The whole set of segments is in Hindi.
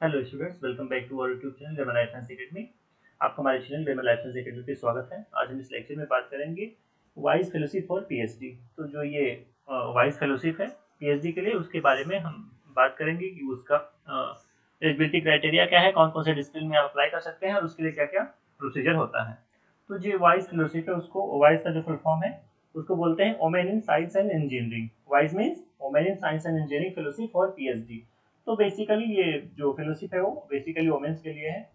Hello students, welcome back to our YouTube channel Lemon Life Science Academy. आपका हमारे channel Lemon Life Science Academy पे स्वागत है। आज हम इस लेक्चर में बात करेंगे वाइस फेलोशिप फॉर पीएचडी। तो जो ये वाइस फेलोशिप है पीएचडी के लिए, उसके बारे में हम बात करेंगे कि उसका एलिजिबिलिटी क्राइटेरिया क्या है, कौन कौन से डिसिप्लिन में आप अप्लाई कर सकते हैं और उसके लिए क्या क्या प्रोसीजर होता है। तो जो वाइस फेलोशिप है, उसको वाइस का जो फुल फॉर्म है उसको बोलते हैं women in science and engineering. Vice means women in science and engineering fellowship for PhD. तो बेसिकली ये जो फेलोशिप है वो बेसिकली वोमेन्स के लिए है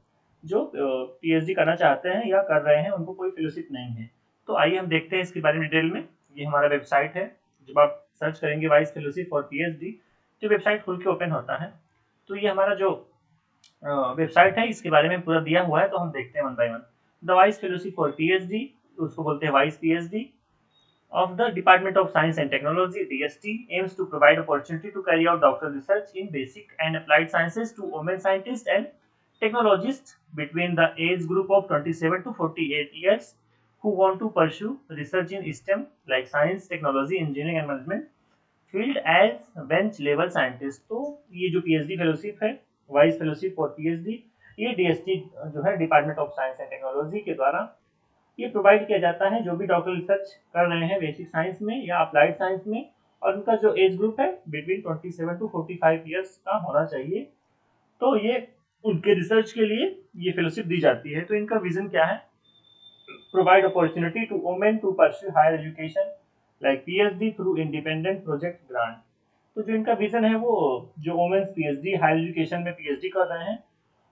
जो पीएचडी करना चाहते हैं या कर रहे हैं, उनको कोई फेलोशिप नहीं है। तो आइए हम देखते हैं इसके बारे में डिटेल में। ये हमारा वेबसाइट है। जब आप सर्च करेंगे वाइस फेलोशिप फॉर पीएचडी तो वेबसाइट खुल के ओपन होता है। तो ये हमारा जो वेबसाइट है इसके बारे में पूरा दिया हुआ है। तो हम देखते हैं one by one. The vice fellowship for PhD, उसको बोलते हैं vice PhD of the Department of Science and Technology (DST) aims to provide opportunity to carry out doctoral research in basic and applied sciences to women scientists and technologists between the age group of 27 to 48 years who want to pursue research in STEM like science, technology, engineering and management field as bench level scientist। तो ये जो PhD फेलोशिप है, वाइस फेलोशिप फॉर PhD, ये DST जो है department of science and technology के द्वारा ये प्रोवाइड किया जाता है जो भी डॉक्टर रिसर्च कर रहे हैं बेसिक साइंस में या अप्लाइड साइंस में, और उनका जो एज ग्रुप है बिटवीन 27 टू 45 ईयर्स का होना चाहिए। तो ये उनके रिसर्च के लिए ये फेलोशिप दी जाती है। तो इनका विजन क्या है? Provide opportunity to women to pursue higher education like PhD through independent project grant. तो जो इनका विजन है वो जो वुमेन्स पीएचडी हायर एजुकेशन में पीएचडी कर रहे हैं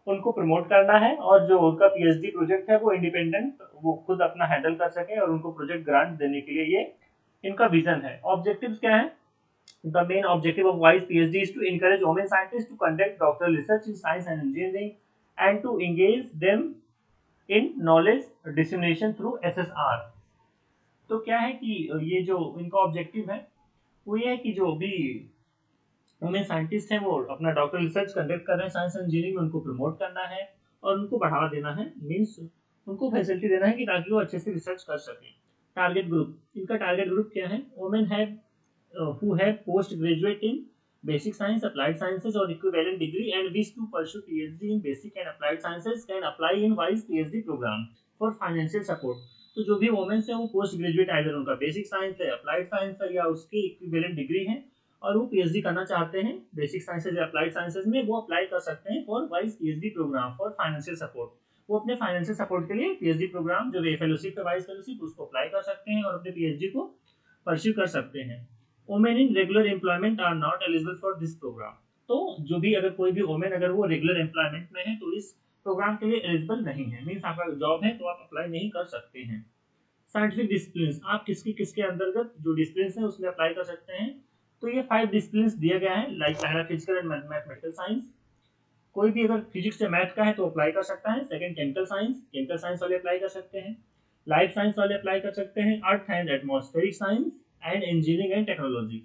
उनको प्रमोट करना है, और जो उनका पीएचडी प्रोजेक्ट है वो इंडिपेंडेंट वो खुद अपना हैंडल कर सके और उनको प्रोजेक्ट ग्रांट देने के लिए ये इनका विजन है। ऑब्जेक्टिव्स क्या है? द मेन ऑब्जेक्टिव ऑफ वाइस PhD is to encourage women scientist to conduct doctoral research in science and engineering and to engage them in knowledge dissemination through SSR. तो क्या है कि ये जो इनका ऑब्जेक्टिव है वो ये है कि जो भी वुमेन साइंटिस्ट हैं वो अपना डॉक्टर रिसर्च कंडक्ट कर रहे हैं साइंस एंड इंजीनियरिंग में, उनको प्रमोट करना है और उनको बढ़ावा देना है। मीन्स उनको फैसिलिटी देना है कि ताकि वो अच्छे से रिसर्च कर सकें। टारगेट ग्रुप, इनका टारगेट ग्रुप क्या है? Women have who have postgraduate in basic science, applied sciences or equivalent degree and wish to pursue PhD in basic and applied sciences can apply in WISE PhD program for financial support। तो जो भी वुमेन्स है वो पोस्ट ग्रेजुएट आइदर उनका बेसिक साइंस है, अप्लाइड साइंस है या उसकी इक्विवेलेंट डिग्री है और वो पीएचडी करना चाहते हैं बेसिक साइंसेज या अप्लाइड साइंसेज में, वो अप्लाई कर सकते हैं फॉर वाइस PhD programme for financial support. वो अपने फाइनेंशियल सपोर्ट के लिए पीएचडी प्रोग्राम जो फेलोशिप है वाइस फेलोशिप उसको अप्लाई कर सकते हैं और अपने पीएचडी को परस्यू कर सकते हैं। Women in regular employment are not eligible for this programme. तो जो भी अगर कोई भी वुमेन अगर वो रेगुलर एम्प्लॉयमेंट में है तो इस प्रोग्राम के लिए एलिजिबल नहीं है। मीन्स आपका जॉब है तो आप अप्लाई नहीं कर सकते हैं। साइंटिफिक डिसिप्लिन, आप किसके अंतर्गत जो डिसिप्लिन है उसमें अप्लाई कर सकते हैं। तो ये 5 डिसिप्लिन दिया गया है। लाइक पहला फिजिकल एंड मैथमेटिकल साइंस, कोई भी अगर फिजिक्स या मैथ का है तो अप्लाई कर सकता है। सेकंड केमिकल साइंस वाले अप्लाई कर सकते हैं। लाइफ साइंस वाले अप्लाई कर सकते हैं। Earth and atmospheric science and engineering and technology.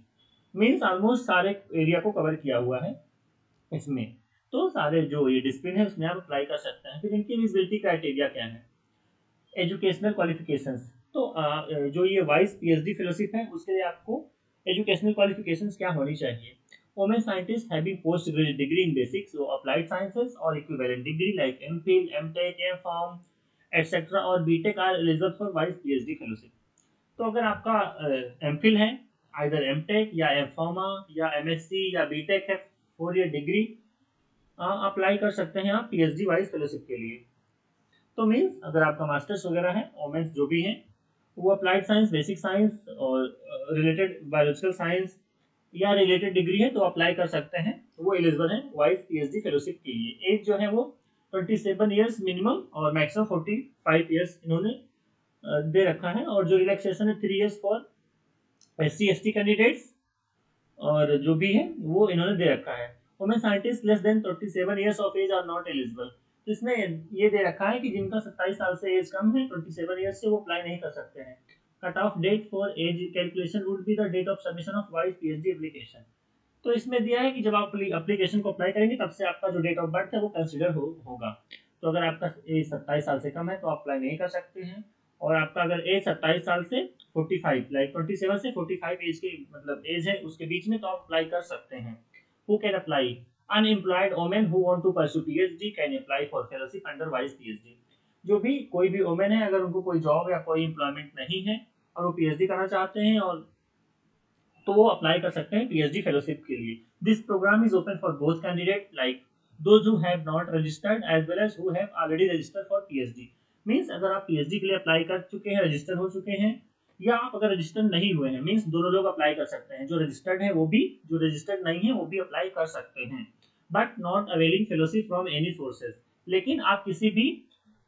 Means almost सारे एरिया को कवर किया हुआ है इसमें। तो सारे जो ये डिसिप्लिन है उसमें आप अप्लाई कर सकते हैं। फिर इनकी एलिजिबिलिटी क्राइटेरिया क्या है? Educational qualifications. तो जो ये वाइस पीएचडी फेलोशिप है उसके लिए आपको एजुकेशनल क्वालिफिकेशंस क्या होनी चाहिए? Women scientist having post graduate degree in basics और अप्लाइड साइंसेज और equivalent degree like MPhil, MTech, MPharm etcetera और बीटेक आर एलिजिबल फॉर वाइस पीएचडी फेलोशिप। तो अगर आपका एमफिल है, आइदर एमटेक या एमफार्मा या एमएससी या बीटेक है, 4 ईयर डिग्री, अप्लाई कर सकते हैं आप पीएचडी वाइस फेलोशिप के लिए। तो मीन्स अगर आपका मास्टर्स वगैरह है, वोमेन्स जो भी हैं वो अप्लाइड साइंस, बेसिक साइंस और रिलेटेड बायोलॉजिकल साइंस या रिलेटेड डिग्री है तो अप्लाई कर सकते हैं, वो एलिजिबल है वाइस पीएचडी फेलोशिप के लिए। एज जो है वो 27 ईयर्स मिनिमम और मैक्सिमम 45 ईयर्स इन्होंने दे रखा है। और जो रिलैक्सेशन है 3 ईयर्स फॉर SC/ST कैंडिडेट्स और जो भी है वो इन्होंने दे रखा है। Women scientist less than 27 years of age are not eligible. तो इसमें ये दे रखा है कि जिनका 27 साल से एज कम है, 27 ईयर्स से, वो अप्लाई नहीं कर सकते हैं। Cut off date for age calculation would be the date of submission of वाइस पीएचडी एप्लीकेशन। तो इसमें दिया है कि जब आप एप्लीकेशन को अप्लाई करेंगे तब से आपका जो डेट ऑफ बर्थ है वो कंसिडर होगा। तो अगर आपका एज 27 साल से कम है तो आप अप्लाई नहीं कर सकते हैं, और आपका अगर एज 27 साल से 45 लाइक 27 से 45 एज के मतलब एज है उसके बीच में तो आप अप्लाई कर सकते हैं। Who can apply? Unemployed women who want to pursue PhD can apply for fellowship under WISE PhD। जो भी कोई भी वोमेन है, अगर उनको कोई जॉब या कोई एम्प्लॉयमेंट नहीं है और वो पीएचडी करना चाहते हैं, और तो वो अप्लाई कर सकते हैं पीएचडी फेलोशिप के लिए। This programme is open for both candidate like those who have not registered as well as who have already registered for PhD. Means अगर आप पीएचडी के लिए अप्लाई कर चुके हैं, रजिस्टर हो चुके हैं, या आप अगर रजिस्टर नहीं हुए हैं, मींस दोनों लोग अप्लाई कर सकते हैं। जो रजिस्टर्ड है वो भी, जो रजिस्टर्ड नहीं है वो भी अप्लाई कर सकते हैं। But not availing fellowship from any sources. लेकिन आप किसी भी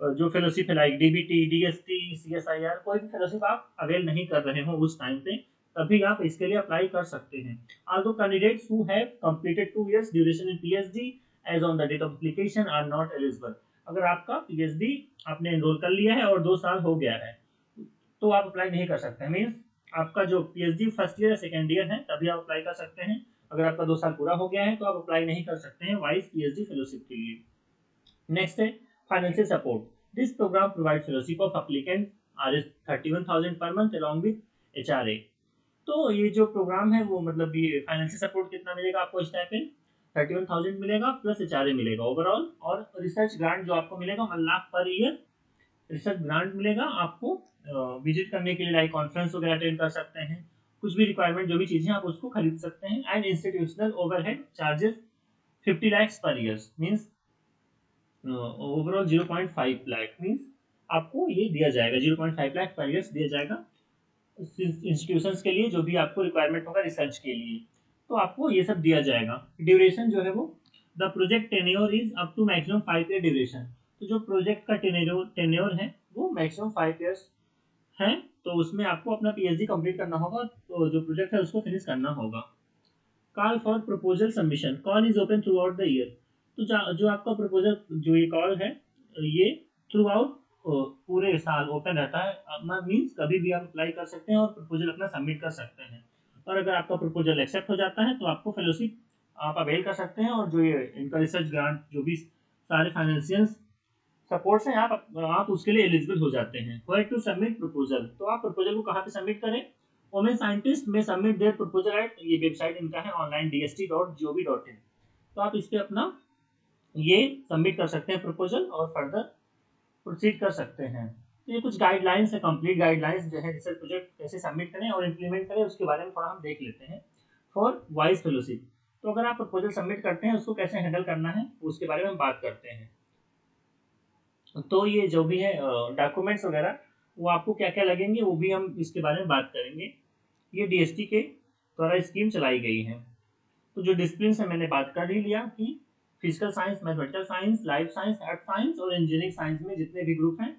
जो फेलोशिप है लाइक डीबीटी, डीएसटी, सीएसआईआर, कोई भी फेलोशिप आप अवेल नहीं कर रहे हो उस टाइम पे, तभी आप इसके लिए अप्लाई कर सकते हैं। Although candidates who have completed 2 years duration in PhD as on the date of application are not eligible। अगर आपका PhD आपने एनरोल कर लिया है और 2 साल हो गया है, तो आप अप्लाई नहीं कर सकते। मीन्स आपका जो PhD फर्स्ट ईयर या सेकेंड ईयर है तभी आप अप्लाई कर सकते हैं। अगर आपका 2 साल पूरा हो गया है तो आप अप्लाई नहीं कर सकते हैं वाइस PhD फेलोशिप के लिए। नेक्स्ट है financial support. This programme provide fellowship of applicant are 31,000 per month along with HRA। तो ये जो प्रोग्राम है वो मतलब ये फाइनेंशियल सपोर्ट कितना मिलेगा आपको, स्टाइपेंड 31,000 मिलेगा प्लस HRA मिलेगा ओवरऑल। और रिसर्च ग्रांट जो आपको मिलेगा 1 lakh per year research grant मिलेगा आपको विजिट करने के लिए, लाइक कॉन्फ्रेंस वगैरह अटेंड कर सकते हैं, कुछ भी रिक्वायरमेंट जो भी चीजें आप उसको खरीद सकते हैं। And institutional overhead charges 50 lakh per year, means overall 0.5 lakh, means आपको ये दिया जाएगा 0.5 लाख पर ईयर दिया जाएगा इंस्टीट्यूशंस के लिए, जो भी आपको रिक्वायरमेंट होगा रिसर्च के लिए, तो आपको ये सब दिया जाएगा। ड्यूरेशन जो है वो, the project tenure is up to maximum 5 year duration. तो जो प्रोजेक्ट का टेन्योर है वो मैक्सिमम 5 ईयर्स है, तो उसमें आपको अपना पीएचडी कंप्लीट करना होगा, तो जो प्रोजेक्ट है उसको फिनिश करना होगा। Call for proposal submission, call is open throughout the year. तो जो आपका प्रपोजल, जो ये कॉल है, ये थ्रू आउट पूरे साल ओपन रहता है। अपना मीन्स कभी भी आप अप्लाई कर सकते हैं और प्रपोजल अपना सबमिट कर सकते हैं। और अगर आपका प्रपोजल एक्सेप्ट हो जाता है तो आपको फेलोशिप आप अवेल कर सकते हैं, और जो ये इनका रिसर्च ग्रांट जो भी सारे फाइनेंशियल सपोर्ट्स हैं आप उसके लिए एलिजिबल हो जाते हैं। वेयर टू सबमिट प्रपोजल, तो आप प्रपोजल को कहाँ पे सबमिट करें। वोमेन साइंटिस्ट में सबमिट देयर प्रपोजल एट, ये वेबसाइट इनका है onlinedst.gov.in। तो आप इस पे अपना ये सबमिट कर सकते हैं प्रपोजल और फर्दर प्रोसीड कर सकते हैं। तो ये कुछ गाइडलाइंस है, कंप्लीट गाइडलाइंस जो है रिसर्च प्रोजेक्ट कैसे सबमिट करें और इम्प्लीमेंट करें उसके बारे में थोड़ा हम देख लेते हैं। फॉर वाइस फेलोशिप, तो अगर आप प्रपोजल सबमिट करते हैं उसको कैसे हैंडल करना है उसके बारे में हम बात करते हैं। तो ये जो भी है डॉक्यूमेंट्स वगैरह वो आपको क्या क्या लगेंगे वो भी हम इसके बारे में बात करेंगे। ये डीएसटी के द्वारा स्कीम चलाई गई है। तो जो डिसिप्लिन है मैंने बात कर ही लिया कि physical science, mathematical science, life science, earth science और इंजीनियरिंग साइंस में जितने भी ग्रुप हैं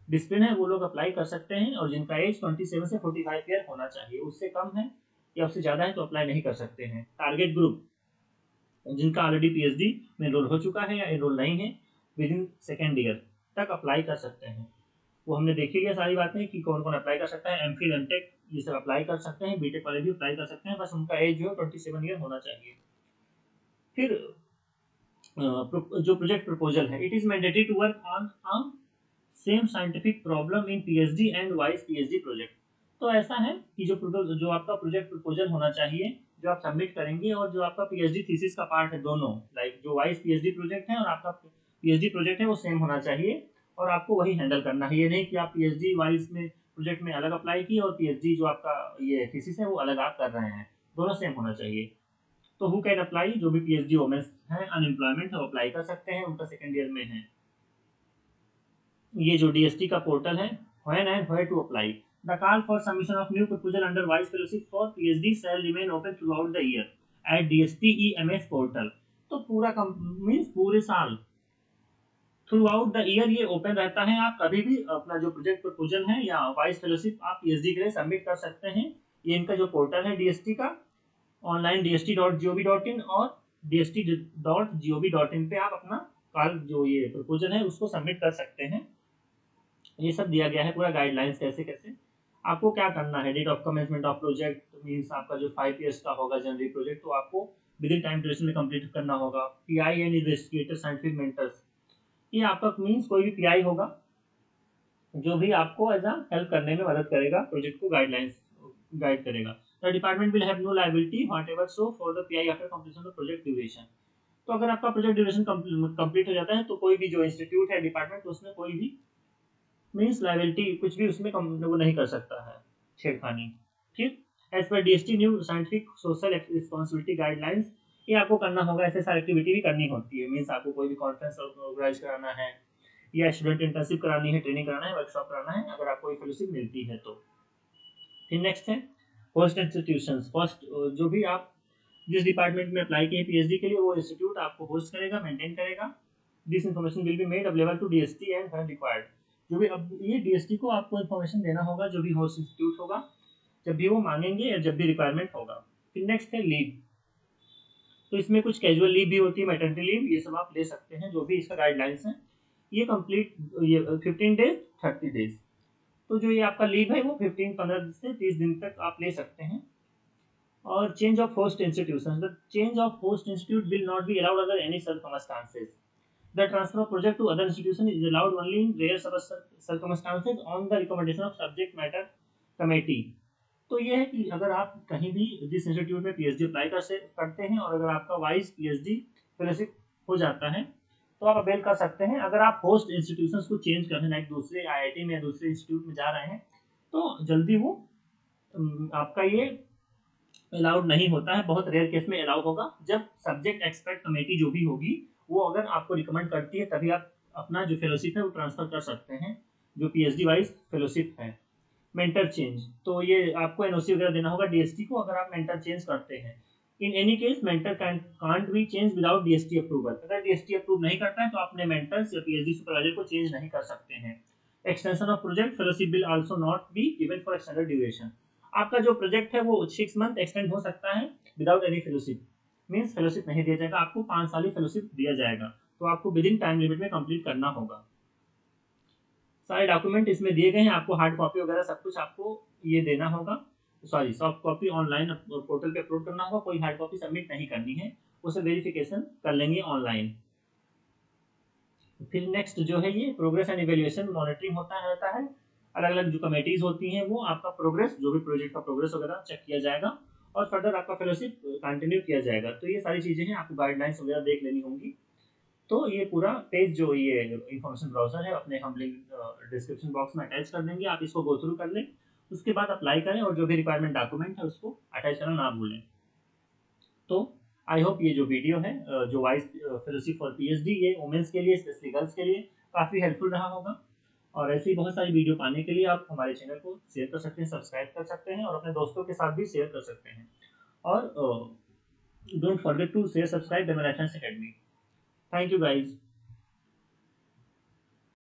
डिसिप्लिन है वो लोग अप्लाई कर सकते हैं, और जिनका एज 27 से 45 ईयर होना चाहिए। उससे कम है या उससे ज़्यादा है तो अप्लाई नहीं कर सकते हैं। टारगेट ग्रुप जिनका ऑलरेडी पीएचडी में एनरोल हो चुका है या एनरोल नहीं है, विद इन सेकेंड ईयर तक अप्लाई कर सकते हैं। वो हमने देखी है सारी बातें कि कौन कौन अप्लाई कर सकता है। एमफिल, एमटेक ये सब अप्लाई कर सकते हैं, बीटेक वाले भी अप्लाई कर सकते हैं, बस उनका एज जो है 27 ईयर होना चाहिए। फिर जो प्रोजेक्ट प्रपोजल है, it is mandatory to work on same scientific problem in PhD and वाइस पीएचडी प्रोजेक्ट। तो ऐसा है कि जो आपका प्रोजेक्ट प्रपोजल होना चाहिए जो आप सबमिट करेंगे, और जो आपका पीएचडी थीसिस का पार्ट है, दोनों लाइक जो वाइस पीएचडी प्रोजेक्ट है और आपका पीएचडी प्रोजेक्ट है वो सेम होना चाहिए, और आपको वही हैंडल करना है। ये नहीं कि आप पीएचडी वाइस में प्रोजेक्ट में अलग अप्लाई किए और पीएचडी जो आपका ये थीसिस है वो अलग आप कर रहे हैं, दोनों सेम होना चाहिए। तो हु कैन अप्लाई, जो भी पीएचडी वोमेंस हैं अनएम्प्लॉयमेंट है वो अप्लाई कर सकते हैं, उनका सेकेंड ईयर में है। ये जो डीएसटी का पोर्टल है, when and where to apply, the call for submission of new proposal under vice fellowship for PhD shall remain open throughout the year at DSTEMS portal. तो पूरा मींस पूरे साल थ्रू आउट द ईयर ये ओपन रहता है। आप कभी भी अपना जो प्रोजेक्ट प्रपोजल है या वाइस फेलोशिप आप पीएचडी के लिए सबमिट कर सकते हैं। ये इनका जो पोर्टल है डीएसटी का, ऑनलाइन dst.gov.in और dst.gov.in पे आप अपना कॉल जो ये प्रपोजल है उसको सबमिट कर सकते हैं। ये सब दिया गया है पूरा गाइडलाइंस कैसे कैसे आपको क्या करना है। Date of commencement of project means आपका जो 5 इयर्स का होगा जनरली प्रोजेक्ट, तो आपको विद इन टाइम ड्यूरेशन में कंप्लीट करना होगा। Pi and investigator scientific mentors, ये आपका मींस कोई भी पीआई होगा जो भी आपको एज अ हेल्प करने में मदद करेगा, प्रोजेक्ट को गाइडलाइंस गाइड करेगा। The department will have no liability व्हाटएवर सो for the PI after completion of project duration. तो अगर आपका प्रोजेक्ट ड्यूरेशन कंप्लीट हो जाता है तो कोई भी जो इंस्टीट्यूट है, डिपार्टमेंट, तो उसमें कोई भी मीन्स लायबिलिटी कुछ भी उसमें वो नहीं कर सकता है छेड़खानी। ठीक, एज पर DST new scientific social responsibility guidelines, ये आपको करना होगा। ऐसे सारी एक्टिविटी भी करनी होती है, मीन्स आपको कोई भी कॉन्फ्रेंस ऑर्गेनाइज कराना है या स्टूडेंट इंटर्नशिप करानी है, ट्रेनिंग कराना है, वर्कशॉप कराना है, अगर आपको फेलोशिप मिलती है तो। फिर नेक्स्ट है होस्ट इंस्टीट्यूशंस। होस्ट जो भी आप जिस डिपार्टमेंट में अप्लाई किए पीएचडी के लिए, वो इंस्टीट्यूट आपको होस्ट करेगा, मेंटेन करेगा। This information will be made available to DST and when required. जो भी अब ये डीएसटी को आपको इन्फॉर्मेशन देना होगा, जो भी होस्ट इंस्टीट्यूट होगा, जब भी वो मांगेंगे या जब भी रिक्वायरमेंट होगा। फिर नेक्स्ट है लीव। तो इसमें कुछ कैजुअल लीव भी होती है, मैटरनिटी लीव, ये सब आप ले सकते हैं, जो भी इसका गाइडलाइंस है। ये कंप्लीट ये 15 डेज 30 डेज। तो जो ये आपका लीव है वो 15 से 30 दिन तक आप ले सकते हैं। और change of host institution, the change of host institute will not be allowed under any circumstances. The transfer of project to other institution is allowed only in rare circumstances on the recommendation of subject matter committee. तो ये है कि अगर आप कहीं भी जिस इंस्टीट्यूट में पीएचडी अप्लाई करते हैं और अगर आपका वाइस पीएचडी फेलोशिप हो जाता है तो आप अवेल कर सकते हैं। अगर आप होस्ट इंस्टीट्यूशंस को चेंज कर रहे हैं, एक दूसरे आईआईटी में या दूसरे इंस्टीट्यूट में जा रहे हैं, तो जल्दी वो आपका ये अलाउड नहीं होता है। बहुत रेयर केस में अलाउ होगा, जब सब्जेक्ट एक्सपर्ट कमेटी जो भी होगी वो अगर आपको रिकमेंड करती है तभी आप अपना जो फेलोशिप है वो ट्रांसफर कर सकते हैं, जो पीएचडी वाइज फेलोशिप है। मेंटर चेंज, तो ये आपको एनओसी वगैरह देना होगा डीएसटी को अगर आप मेंटर चेंज करते हैं। In any case mentor can't be change without DST approval. अगर डीएसटी अप्रूव नहीं करता है तो अपने मेंटर्स या पीएचडी सुपरवाइजर को चेंज नहीं कर सकते हैं। Extension of project fellowship will also not be given for extended duration. आपका जो प्रोजेक्ट है वो 6 मंथ एक्सटेंड हो सकता है without any fellowship, means fellowship नहीं दिया जाएगा आपको, 5 साल ही फेलोशिप दिया जाएगा, तो आपको विद इन टाइम लिमिट में कंप्लीट करना होगा। सारे डॉक्यूमेंट इसमें दिए गए हैं, आपको हार्ड कॉपी वगैरह सब कुछ आपको ये देना होगा, sorry soft copy online portal पे अपलोड करना होगा, कोई हार्ड कॉपी सबमिट नहीं करनी है, उसे वेरिफिकेशन कर लेंगे ऑनलाइन। फिर नेक्स्ट जो है ये प्रोग्रेस एंड इवेल्युएशन मॉनिटरिंग होता रहता है। अलग अलग जो कमेटीज होती हैं वो आपका प्रोग्रेस, जो भी प्रोजेक्ट का प्रोग्रेस वगैरह चेक किया जाएगा और फर्दर आपका फेलोशिप कंटिन्यू किया जाएगा। तो ये सारी चीज़ें हैं, आपको गाइडलाइंस वगैरह देख लेनी होंगी। तो ये पूरा पेज जो ये इंफॉर्मेशन ब्राउजर है अपने हम लिंक डिस्क्रिप्शन बॉक्स में अटैच कर देंगे, आप इसको गो थ्रू कर लें, उसके बाद अप्लाई करें और जो भी रिक्वायरमेंट डॉक्यूमेंट है उसको अटैच करना ना भूलें। तो आई होप ये जो वीडियो है जो वाइस फेलोशिप फॉर पीएचडी, ये वुमेन्स के लिए, स्पेशली गर्ल्स के लिए काफ़ी हेल्पफुल रहा होगा। और ऐसी बहुत सारी वीडियो पाने के लिए आप हमारे चैनल को शेयर कर सकते हैं, सब्सक्राइब कर सकते हैं और अपने दोस्तों के साथ भी शेयर कर सकते हैं। और don't forget to share, subscribe bell icon academy. Thank you guys.